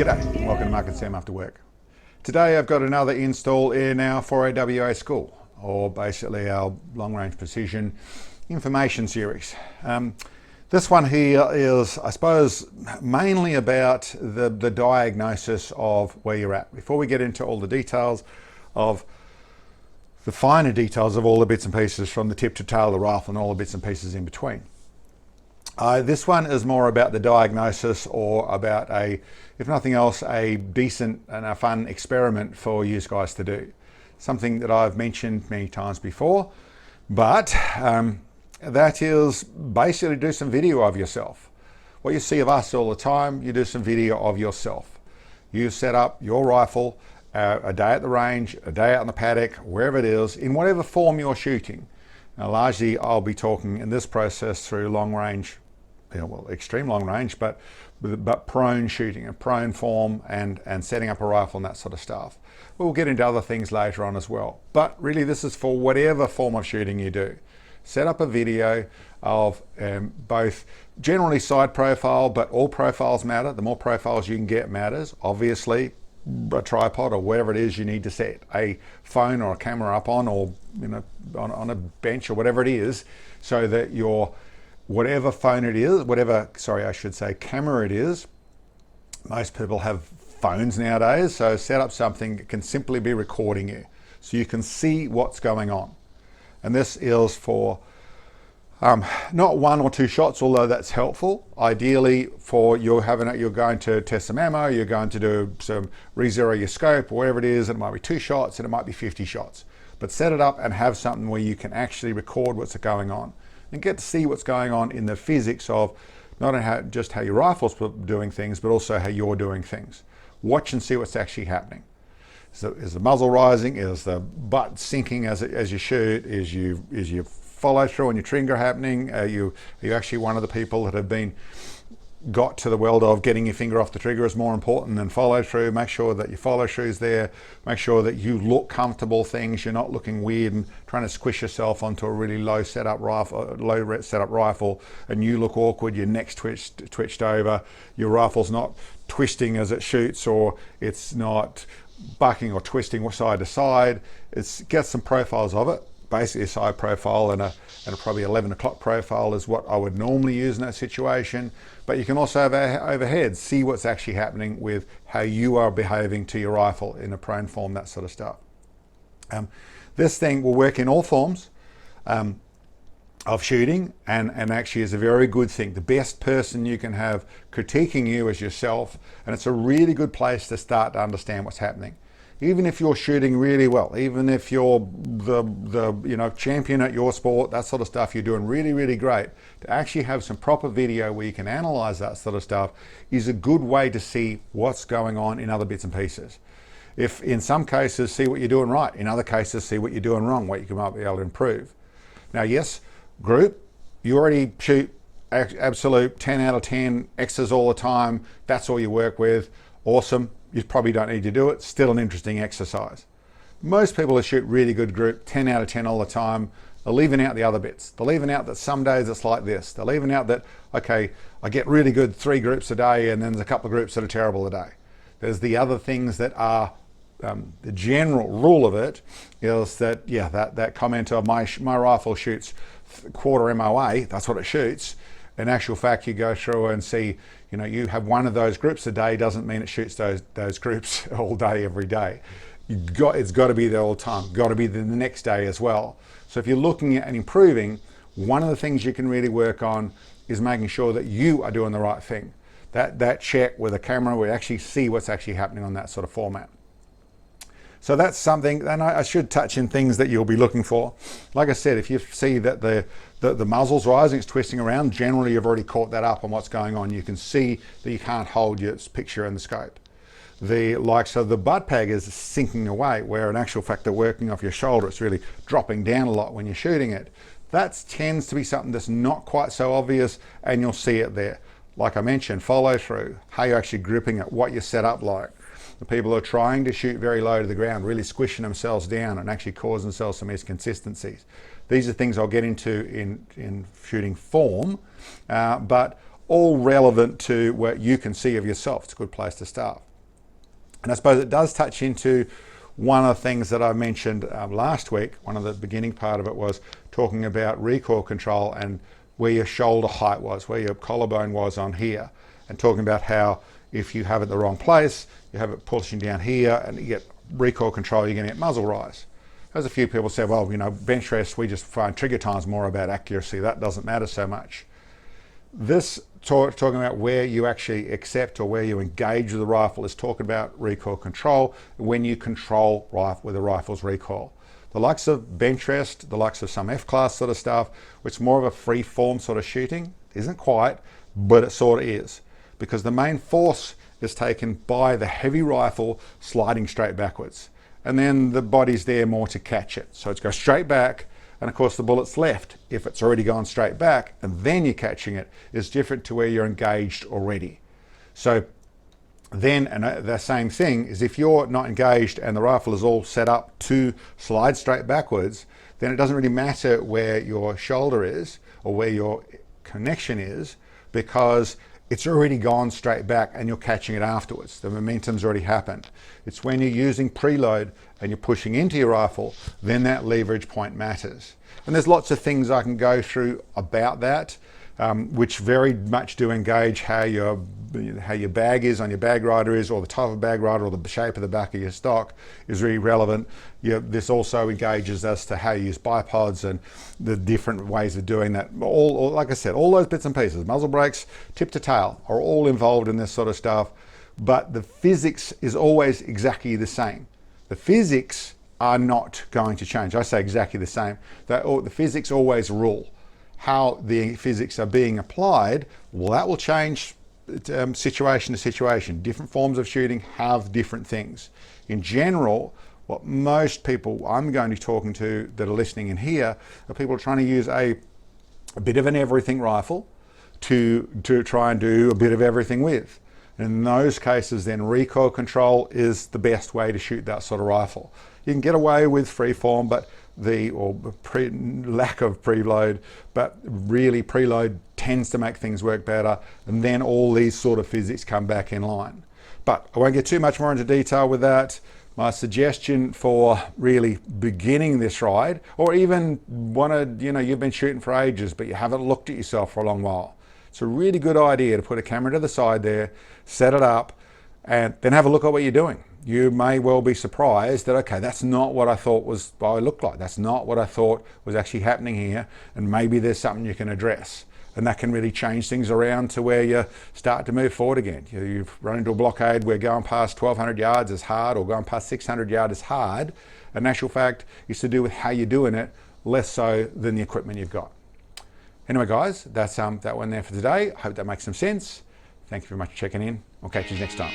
G'day, and welcome to Mark and Sam After Work. Today I've got another install in our 4AWA school, or basically our long range precision information series. This one here is, I suppose, mainly about the diagnosis of where you're at. Before we get into all the details of the finer details of all the bits and pieces from the tip to tail of the rifle and all the bits and pieces in between. This one is more about the diagnosis, or about if nothing else, a decent and a fun experiment for you guys to do. Something that I've mentioned many times before, but that is basically do some video of yourself. What you see of us all the time, you do some video of yourself. You set up your rifle a day at the range, a day out in the paddock, wherever it is, in whatever form you're shooting. Now, largely I'll be talking in this process through long range, well, extreme long range, but prone shooting, a prone form, and setting up a rifle and that sort of stuff. We'll get into other things later on as well. But really this is for whatever form of shooting you do. Set up a video of both generally side profile, but all profiles matter. The more profiles you can get matters. Obviously, a tripod or whatever it is you need to set a phone or a camera up on, or on a bench or whatever it is, so that your whatever phone it is, camera it is. Most people have phones nowadays, so set up something that can simply be recording you so you can see what's going on. And this is for not one or two shots, although that's helpful. Ideally, for you're going to test some ammo, you're going to do some re-zero your scope, or whatever it is. It might be 2 shots and it might be 50 shots. But set it up and have something where you can actually record what's going on and get to see what's going on in the physics of not only just how your rifle's doing things, but also how you're doing things. Watch and see what's actually happening. So is the muzzle rising? Is the butt sinking as you shoot? Is your follow through on your trigger happening? Are you actually one of the people that have got to the world of getting your finger off the trigger is more important than follow through? Make sure that your follow through's there. Make sure that you look comfortable. You're not looking weird and trying to squish yourself onto a really low setup rifle, and you look awkward. Your neck's twitched over. Your rifle's not twisting as it shoots, or it's not bucking or twisting side to side. Get some profiles of it. Basically a side profile and a probably 11 o'clock profile is what I would normally use in that situation. But you can also have overhead, see what's actually happening with how you are behaving to your rifle in a prone form, that sort of stuff. This thing will work in all forms of shooting, and actually is a very good thing. The best person you can have critiquing you is yourself, and it's a really good place to start to understand what's happening. Even if you're shooting really well, even if you're the champion at your sport, that sort of stuff, you're doing really, really great, to actually have some proper video where you can analyze that sort of stuff is a good way to see what's going on in other bits and pieces. If in some cases, see what you're doing right. In other cases, see what you're doing wrong, what you might be able to improve. Now, yes, group, you already shoot absolute 10 out of 10 X's all the time. That's all you work with. Awesome. You probably don't need to do it. Still an interesting exercise. Most people who shoot really good group, 10 out of 10 all the time, are leaving out the other bits. They're leaving out that some days it's like this. They're leaving out that, okay, I get really good 3 groups a day, and then there's a couple of groups that are terrible a day. There's the other things that are, the general rule of it is that, yeah, that comment of my rifle shoots quarter MOA, that's what it shoots. In actual fact, you go through and see, you have one of those groups a day doesn't mean it shoots those groups all day, every day. It's got to be there all the time. Got to be there the next day as well. So if you're looking at and improving, one of the things you can really work on is making sure that you are doing the right thing. That check with a camera, we actually see what's actually happening on that sort of format. So that's something, and I should touch in things that you'll be looking for. Like I said, if you see that the muzzle's rising, it's twisting around, generally you've already caught that up on what's going on. You can see that you can't hold your picture in the scope. So the butt peg is sinking away, where in actual fact they're working off your shoulder. It's really dropping down a lot when you're shooting it. That tends to be something that's not quite so obvious, and you'll see it there. Like I mentioned, follow through, how you're actually gripping it, what you set up like. The people who are trying to shoot very low to the ground, really squishing themselves down and actually causing themselves some inconsistencies. These are things I'll get into in shooting form, but all relevant to what you can see of yourself. It's a good place to start. And I suppose it does touch into one of the things that I mentioned last week. One of the beginning part of it was talking about recoil control and where your shoulder height was, where your collarbone was on here, and talking about how if you have it in the wrong place, you have it pushing down here and you get recoil control, you're going to get muzzle rise. As a few people said, well, you know, bench rest, we just find trigger time's more about accuracy. That doesn't matter so much. This talking about where you actually accept or where you engage with the rifle is talking about recoil control when you control with the rifle's recoil. The likes of bench rest, the likes of some F-class sort of stuff, which is more of a free form sort of shooting, isn't quite, but it sort of is. Because the main force is taken by the heavy rifle sliding straight backwards. And then the body's there more to catch it. So it's go straight back, and of course the bullet's left. If it's already gone straight back and then you're catching it, is different to where you're engaged already. So then, and the same thing is if you're not engaged and the rifle is all set up to slide straight backwards, then it doesn't really matter where your shoulder is or where your connection is, because it's already gone straight back and you're catching it afterwards. The momentum's already happened. It's when you're using preload and you're pushing into your rifle, then that leverage point matters. And there's lots of things I can go through about that, which very much do engage how your bag is on your bag rider is, or the type of bag rider, or the shape of the back of your stock is really relevant. This also engages as to how you use bipods and the different ways of doing that. All, like I said, all those bits and pieces, muzzle brakes, tip to tail, are all involved in this sort of stuff, but the physics is always exactly the same. The physics are not going to change. I say exactly the same. The physics always rule. How the physics are being applied, well, that will change situation to situation. Different forms of shooting have different things. In general, what most people I'm going to be talking to that are listening in here are people trying to use a bit of an everything rifle to try and do a bit of everything with. In those cases, then recoil control is the best way to shoot that sort of rifle. You can get away with freeform, but lack of preload, but really preload tends to make things work better, and then all these sort of physics come back in line. But I won't get too much more into detail with that. My suggestion for really beginning this ride, or even you've been shooting for ages, but you haven't looked at yourself for a long while. It's a really good idea to put a camera to the side there, set it up, and then have a look at what you're doing. You may well be surprised that, okay, that's not what I thought was what I looked like. That's not what I thought was actually happening here. And maybe there's something you can address. And that can really change things around to where you start to move forward again. You've run into a blockade where going past 1,200 yards is hard, or going past 600 yards is hard. In actual fact, it's to do with how you're doing it, less so than the equipment you've got. Anyway, guys, that's that one there for today. I hope that makes some sense. Thank you very much for checking in. I'll catch you next time.